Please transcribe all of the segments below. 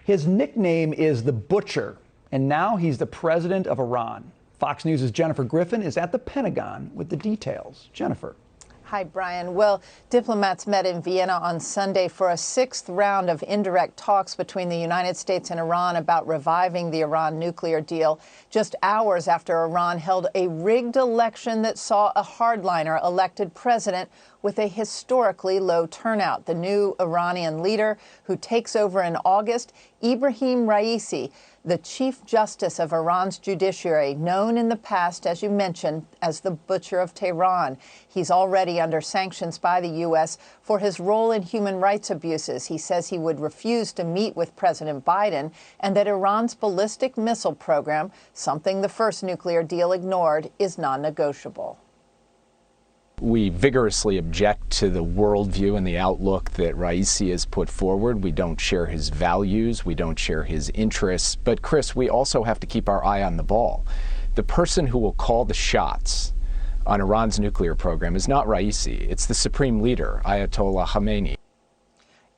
His nickname is the Butcher, and now he's the president of Iran. Fox News' Jennifer Griffin is at the Pentagon with the details. Jennifer. Hi, Brian. Well, diplomats met in Vienna on Sunday for a sixth round of indirect talks between the United States and Iran about reviving the Iran nuclear deal, just hours after Iran held a rigged election that saw a hardliner elected president with a historically low turnout. The new Iranian leader who takes over in August, Ebrahim Raisi, the Chief Justice of Iran's judiciary, known in the past, as you mentioned, as the Butcher of Tehran. He's already under sanctions by the U.S. for his role in human rights abuses. He says he would refuse to meet with President Biden and that Iran's ballistic missile program, something the first nuclear deal ignored, is non-negotiable. We vigorously object to the worldview and the outlook that Raisi has put forward. We don't share his values. We don't share his interests. But, Chris, we also have to keep our eye on the ball. The person who will call the shots on Iran's nuclear program is not Raisi. It's the supreme leader, Ayatollah Khamenei.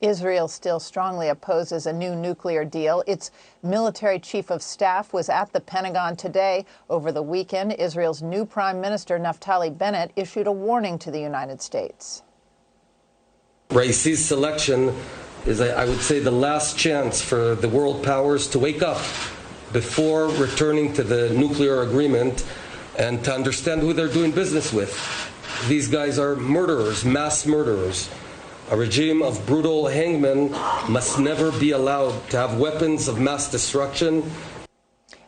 Israel still strongly opposes a new nuclear deal. Its military chief of staff was at the Pentagon today. Over the weekend, Israel's new prime minister, Naftali Bennett, issued a warning to the United States. Raisi's selection is, I would say, the last chance for the world powers to wake up before returning to the nuclear agreement and to understand who they're doing business with. These guys are murderers, mass murderers. A regime of brutal hangmen must never be allowed to have weapons of mass destruction.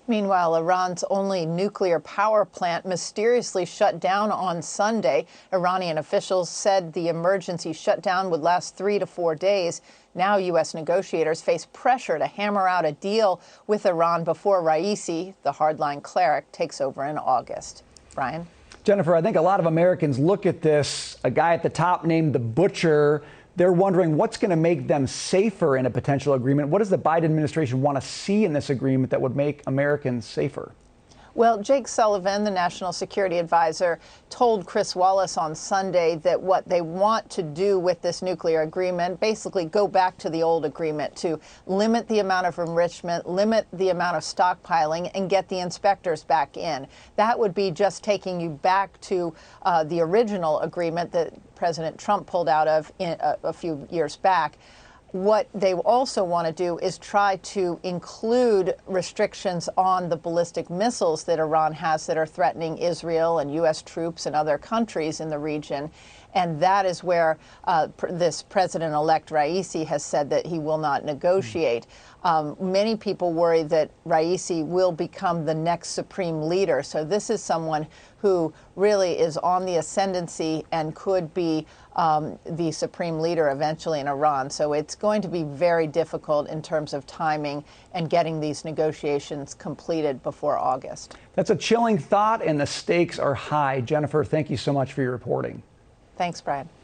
Meanwhile, Iran's only nuclear power plant mysteriously shut down on Sunday. Iranian officials said the emergency shutdown would last 3 to 4 days. Now U.S. negotiators face pressure to hammer out a deal with Iran before Raisi, the hardline cleric, takes over in August. Brian? Jennifer, I think a lot of Americans look at this, a guy at the top named the Butcher. They're wondering what's going to make them safer in a potential agreement. What does the Biden administration want to see in this agreement that would make Americans safer? Well, Jake Sullivan, the national security advisor, told Chris Wallace on Sunday that what they want to do with this nuclear agreement, basically go back to the old agreement to limit the amount of enrichment, limit the amount of stockpiling, and get the inspectors back in. That would be just taking you back to the original agreement that President Trump pulled out of a few years back. What they also want to do is try to include restrictions on the ballistic missiles that Iran has that are threatening Israel and U.S. troops and other countries in the region. And that is where this president-elect Raisi has said that he will not negotiate. Many people worry that Raisi will become the next supreme leader. So this is someone who really is on the ascendancy and could be the supreme leader eventually in Iran. So it's going to be very difficult in terms of timing and getting these negotiations completed before August. That's a chilling thought, and the stakes are high. Jennifer, thank you so much for your reporting. Thanks, Brian.